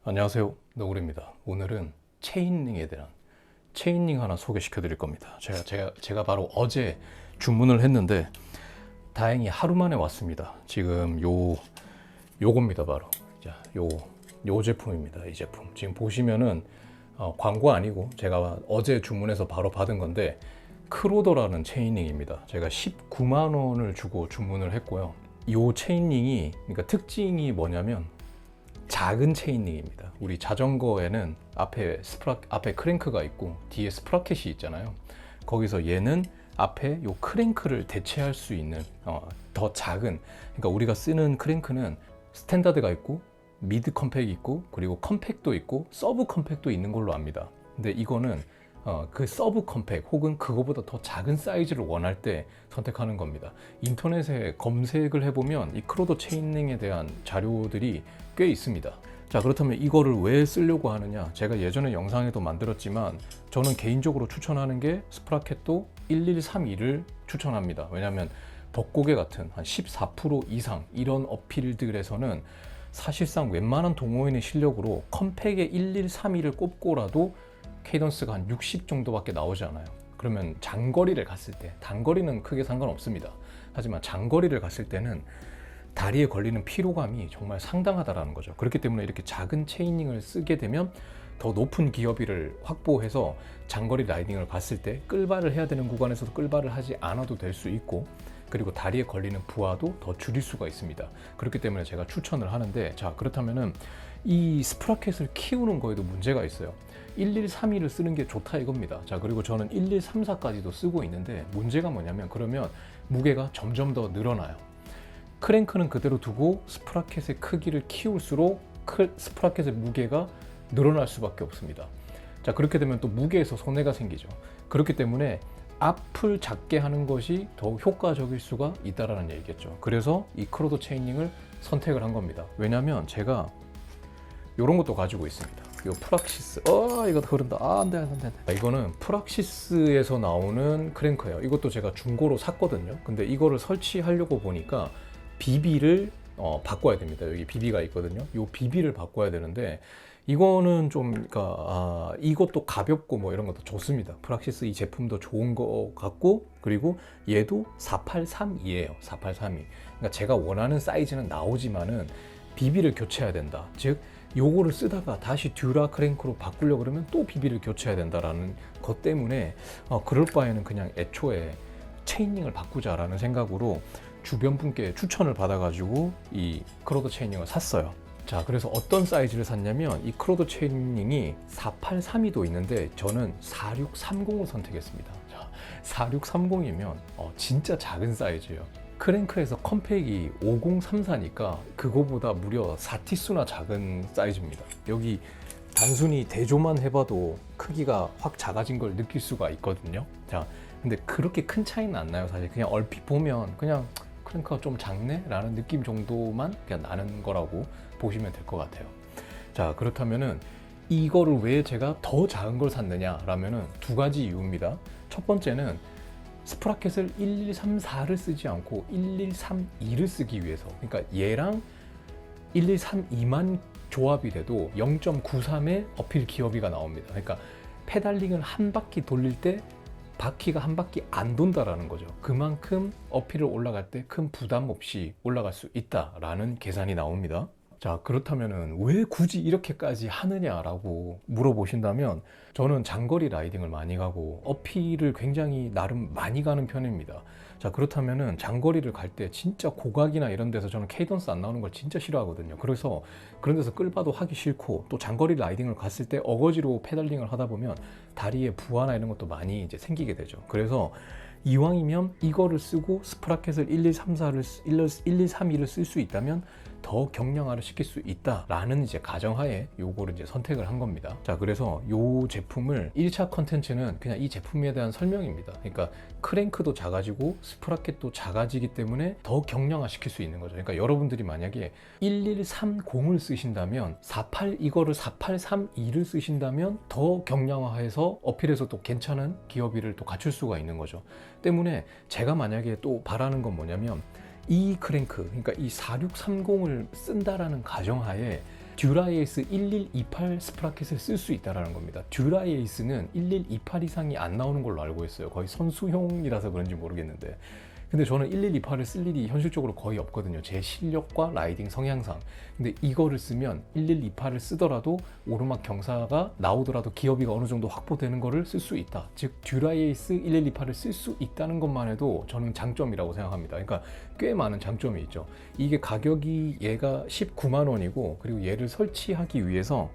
안녕하세요, 너구리입니다. 오늘은 체인링에 대한 체인링 하나 소개시켜 드릴 겁니다. 제가 바로 어제 주문을 했는데 다행히 하루 만에 왔습니다. 지금 요겁니다. 바로 자, 요 제품입니다. 이 제품 지금 보시면은 광고 아니고 제가 어제 주문해서 바로 받은 건데 크로더라는 체인링입니다. 제가 19만 원을 주고 주문을 했고요. 이 체인링이 그러니까 특징이 뭐냐면 작은 체인링입니다. 우리 자전거에는 앞에 크랭크가 있고 뒤에 스프라켓이 있잖아요. 거기서 얘는 앞에 요 크랭크를 대체할 수 있는 더 작은, 그러니까 우리가 쓰는 크랭크는 스탠다드가 있고 미드 컴팩이 있고 그리고 컴팩도 있고 서브 컴팩도 있는 걸로 압니다. 근데 이거는 그 서브 컴팩 혹은 그거보다 더 작은 사이즈를 원할 때 선택하는 겁니다. 인터넷에 검색을 해보면 이 크로더 체인링에 대한 자료들이 꽤 있습니다. 자, 그렇다면 이거를 왜 쓰려고 하느냐? 제가 예전에 영상에도 만들었지만 저는 개인적으로 추천하는 게 스프라켓도 1132를 추천합니다. 왜냐하면 덕고개 같은 한 14% 이상 이런 어필들에서는 사실상 웬만한 동호인의 실력으로 컴팩의 1132를 꼽고라도 케이던스가 한 60 정도밖에 나오지 않아요. 그러면 장거리를 갔을 때, 단거리는 크게 상관없습니다. 하지만 장거리를 갔을 때는 다리에 걸리는 피로감이 정말 상당하다라는 거죠. 그렇기 때문에 이렇게 작은 체인링을 쓰게 되면 더 높은 기어비를 확보해서 장거리 라이딩을 갔을 때 끌바를 해야 되는 구간에서도 끌바를 하지 않아도 될 수 있고, 그리고 다리에 걸리는 부하도 더 줄일 수가 있습니다. 그렇기 때문에 제가 추천을 하는데, 자, 그렇다면은 이 스프라켓을 키우는 거에도 문제가 있어요. 1132를 쓰는 게 좋다 이겁니다. 자, 그리고 저는 1134까지도 쓰고 있는데 문제가 뭐냐면, 그러면 무게가 점점 더 늘어나요. 크랭크는 그대로 두고 스프라켓의 크기를 키울수록 스프라켓의 무게가 늘어날 수밖에 없습니다. 자, 그렇게 되면 또 무게에서 손해가 생기죠. 그렇기 때문에 앞을 작게 하는 것이 더욱 효과적일 수가 있다라는 얘기겠죠. 그래서 이 크로더 체인링을 선택을 한 겁니다. 왜냐하면 제가 이런 것도 가지고 있습니다. 이 프락시스. 이거 흐른다. 안돼. 이거는 프락시스에서 나오는 크랭크예요. 이것도 제가 중고로 샀거든요. 근데 이거를 설치하려고 보니까 비비를 바꿔야 됩니다. 여기 비비가 있거든요. 이 비비를 바꿔야 되는데 이거는 좀 그러니까 이것도 가볍고 뭐 이런 것도 좋습니다. 프락시스 이 제품도 좋은 거 같고, 그리고 얘도 4832예요. 4832. 그러니까 제가 원하는 사이즈는 나오지만은 비비를 교체해야 된다. 즉 요거를 쓰다가 다시 듀라 크랭크로 바꾸려고 그러면 또 비비를 교체해야 된다라는 것 때문에 그럴 바에는 그냥 애초에 체인링을 바꾸자라는 생각으로 주변 분께 추천을 받아가지고 이 크로더 체인링을 샀어요. 자, 그래서 어떤 사이즈를 샀냐면 이 크로더 체인링이 4832도 있는데 저는 4630을 선택했습니다. 자, 4630이면 진짜 작은 사이즈예요. 크랭크에서 컴팩이 5034니까 그거보다 무려 4티수나 작은 사이즈입니다. 여기 단순히 대조만 해봐도 크기가 확 작아진 걸 느낄 수가 있거든요. 자, 근데 그렇게 큰 차이는 안 나요. 사실 그냥 얼핏 보면 그냥 크랭크가 좀 작네? 라는 느낌 정도만 그냥 나는 거라고 보시면 될 것 같아요. 자, 그렇다면은 이거를 왜 제가 더 작은 걸 샀느냐 라면은 두 가지 이유입니다. 첫 번째는 스프라켓을 1134를 쓰지 않고 1132를 쓰기 위해서, 그러니까 얘랑 1132만 조합이 돼도 0.93의 어필 기어비가 나옵니다. 그러니까 페달링을 한 바퀴 돌릴 때 바퀴가 한 바퀴 안 돈다라는 거죠. 그만큼 어필을 올라갈 때 큰 부담 없이 올라갈 수 있다라는 계산이 나옵니다. 자, 그렇다면은 왜 굳이 이렇게까지 하느냐라고 물어보신다면, 저는 장거리 라이딩을 많이 가고 어필을 굉장히 나름 많이 가는 편입니다. 자, 그렇다면은 장거리를 갈 때 진짜 고각이나 이런 데서 저는 케이던스 안 나오는 걸 진짜 싫어하거든요. 그래서 그런 데서 끌바도 하기 싫고, 또 장거리 라이딩을 갔을 때 어거지로 페달링을 하다 보면 다리에 부하나 이런 것도 많이 이제 생기게 되죠. 그래서 이왕이면 이거를 쓰고 스프라켓을 1132를 쓸 수 있다면 더 경량화를 시킬 수 있다라는 이제 가정하에 요거를 이제 선택을 한 겁니다. 자, 그래서 요 제품을 1차 컨텐츠는 그냥 이 제품에 대한 설명입니다. 그러니까 크랭크도 작아지고 스프라켓도 작아지기 때문에 더 경량화 시킬 수 있는 거죠. 그러니까 여러분들이 만약에 1130을 쓰신다면 이거를 4832를 쓰신다면 더 경량화해서 어필에서 또 괜찮은 기어비를 또 갖출 수가 있는 거죠. 때문에 제가 만약에 또 바라는 건 뭐냐면 이 크랭크, 그러니까 이 4630을 쓴다라는 가정하에 듀라에이스 1128 스프라켓을 쓸 수 있다는 겁니다. 듀라에이스는 1128 이상이 안 나오는 걸로 알고 있어요. 거의 선수용이라서 그런지 모르겠는데, 근데 저는 1128을 쓸 일이 현실적으로 거의 없거든요. 제 실력과 라이딩 성향상. 근데 이거를 쓰면 1128을 쓰더라도 오르막 경사가 나오더라도 기어비가 어느 정도 확보되는 거를 쓸 수 있다. 즉 듀라에이스 1128을 쓸 수 있다는 것만 해도 저는 장점이라고 생각합니다. 그러니까 꽤 많은 장점이 있죠. 이게 가격이 얘가 19만 원이고, 그리고 얘를 설치하기 위해서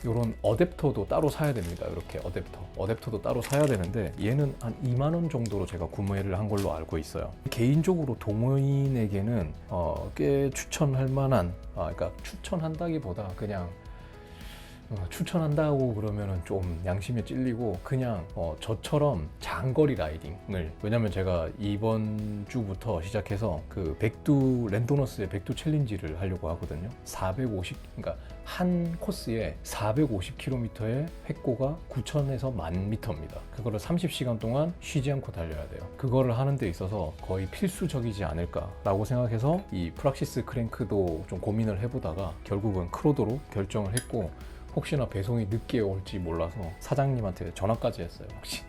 이런 어댑터도 따로 사야 됩니다. 이렇게 어댑터도 따로 사야 되는데, 얘는 한 2만 원 정도로 제가 구매를 한 걸로 알고 있어요. 개인적으로 동호인에게는 꽤 추천할 만한, 그러니까 추천한다기보다 그냥 추천한다고 그러면은 좀 양심에 찔리고, 그냥 저처럼 장거리 라이딩을, 왜냐면 제가 이번 주부터 시작해서 그 백두 랜도너스의 백두 챌린지를 하려고 하거든요. 그러니까 한 코스에 450km의 획고가 9,000에서 10,000m입니다. 그거를 30시간 동안 쉬지 않고 달려야 돼요. 그거를 하는 데 있어서 거의 필수적이지 않을까라고 생각해서 이 프락시스 크랭크도 좀 고민을 해보다가 결국은 크로도로 결정을 했고, 혹시나 배송이 늦게 올지 몰라서 사장님한테 전화까지 했어요. 혹시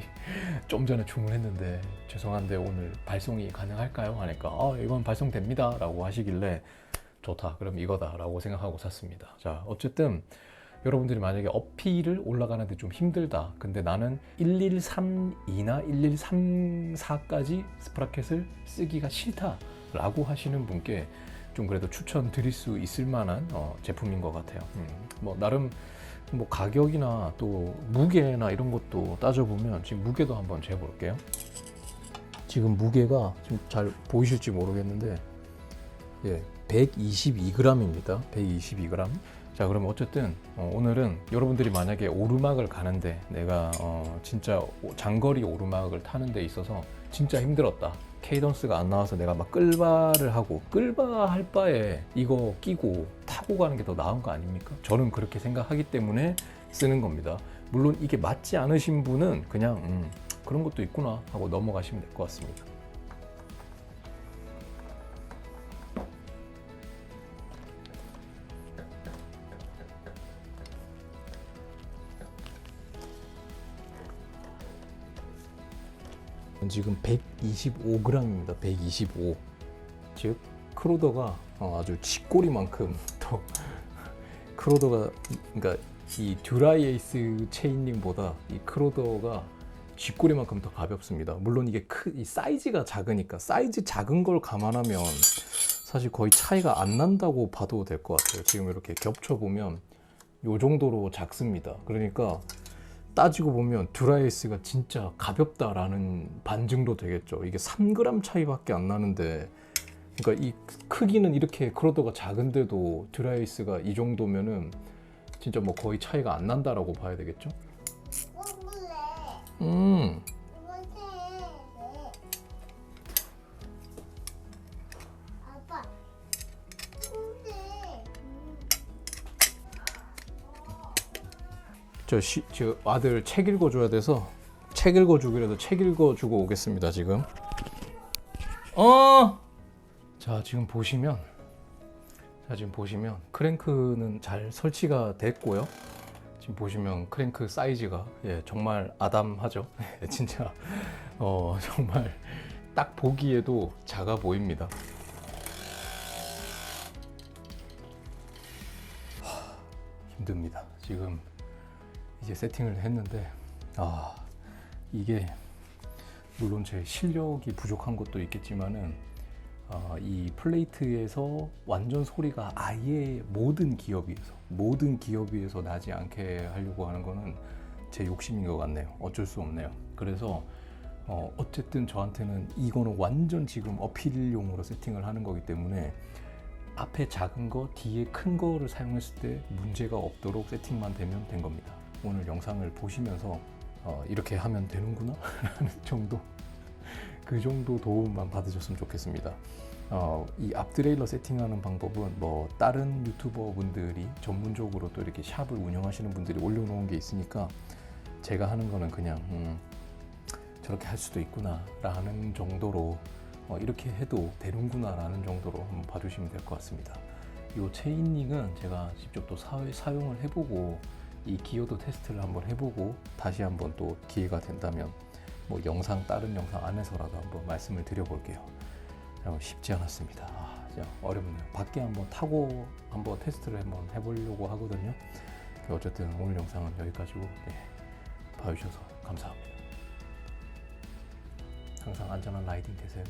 좀 전에 주문했는데 죄송한데 오늘 발송이 가능할까요? 하니까 이건 발송됩니다 라고 하시길래 좋다, 그럼 이거다 라고 생각하고 샀습니다. 자, 어쨌든 여러분들이 만약에 어필을 올라가는데 좀 힘들다, 근데 나는 1132나 1134까지 스프라켓을 쓰기가 싫다 라고 하시는 분께 좀 그래도 추천드릴 수 있을 만한 제품인 것 같아요. 뭐 나름 뭐 가격이나 또 무게나 이런 것도 따져보면, 지금 무게도 한번 재볼게요. 지금 무게가 지금 잘 보이실지 모르겠는데, 예, 122g입니다. 122g. 자, 그러면 어쨌든 오늘은 여러분들이 만약에 오르막을 가는데, 내가 진짜 장거리 오르막을 타는 데 있어서 진짜 힘들었다, 케이던스가 안 나와서 내가 막 끌바를 하고, 끌바 할 바에 이거 끼고 타고 가는 게 더 나은 거 아닙니까? 저는 그렇게 생각하기 때문에 쓰는 겁니다. 물론 이게 맞지 않으신 분은 그냥 그런 것도 있구나 하고 넘어가시면 될 것 같습니다. 지금 125g입니다. 125. 즉 크로더가 아주 쥐꼬리만큼 더 크로더가, 그러니까 이 듀라이에이스 체인링보다 이 크로더가 쥐꼬리만큼 더 가볍습니다. 물론 이게 이 사이즈가 작으니까, 사이즈 작은 걸 감안하면 사실 거의 차이가 안 난다고 봐도 될 것 같아요. 지금 이렇게 겹쳐보면 이 정도로 작습니다. 그러니까 따지고 보면 듀라이에이스가 진짜 가볍다라는 반증도 되겠죠. 이게 3g 차이밖에 안 나는데, 그러니까 이 크기는 이렇게 크로더가 작은데도 듀라이에이스가 이 정도면은 진짜 뭐 거의 차이가 안 난다라고 봐야 되겠죠. 저 아들 책 읽어줘야 돼서 책 읽어주기라도 책 읽어주고 오겠습니다. 지금 자, 지금 보시면 크랭크는 잘 설치가 됐고요. 지금 보시면 크랭크 사이즈가 정말 아담하죠. 진짜 정말 딱 보기에도 작아 보입니다. 힘듭니다. 지금 이제 세팅을 했는데, 이게 물론 제 실력이 부족한 것도 있겠지만은 이 플레이트에서 완전 소리가 아예 모든 기어비에서 나지 않게 하려고 하는 거는 제 욕심인 것 같네요. 어쩔 수 없네요. 그래서 어쨌든 저한테는 이거는 완전 지금 어필용으로 세팅을 하는 거기 때문에 앞에 작은 거, 뒤에 큰 거를 사용했을 때 문제가 없도록 세팅만 되면 된 겁니다. 오늘 영상을 보시면서 이렇게 하면 되는구나 라는 정도, 그 정도 도움만 받으셨으면 좋겠습니다. 이 앞드레일러 세팅하는 방법은 뭐 다른 유튜버 분들이 전문적으로 또 이렇게 샵을 운영하시는 분들이 올려놓은 게 있으니까, 제가 하는 거는 그냥 저렇게 할 수도 있구나 라는 정도로, 이렇게 해도 되는구나 라는 정도로 한번 봐주시면 될 것 같습니다. 이 체인링은 제가 직접 또 사용을 해보고 이 기어도 테스트를 한번 해보고 다시 한번 또 기회가 된다면 뭐 다른 영상 안에서라도 한번 말씀을 드려볼게요. 쉽지 않았습니다. 진짜 어렵네요. 밖에 한번 타고 한번 테스트를 한번 해보려고 하거든요. 어쨌든 오늘 영상은 여기까지고 봐주셔서 감사합니다. 항상 안전한 라이딩 되세요.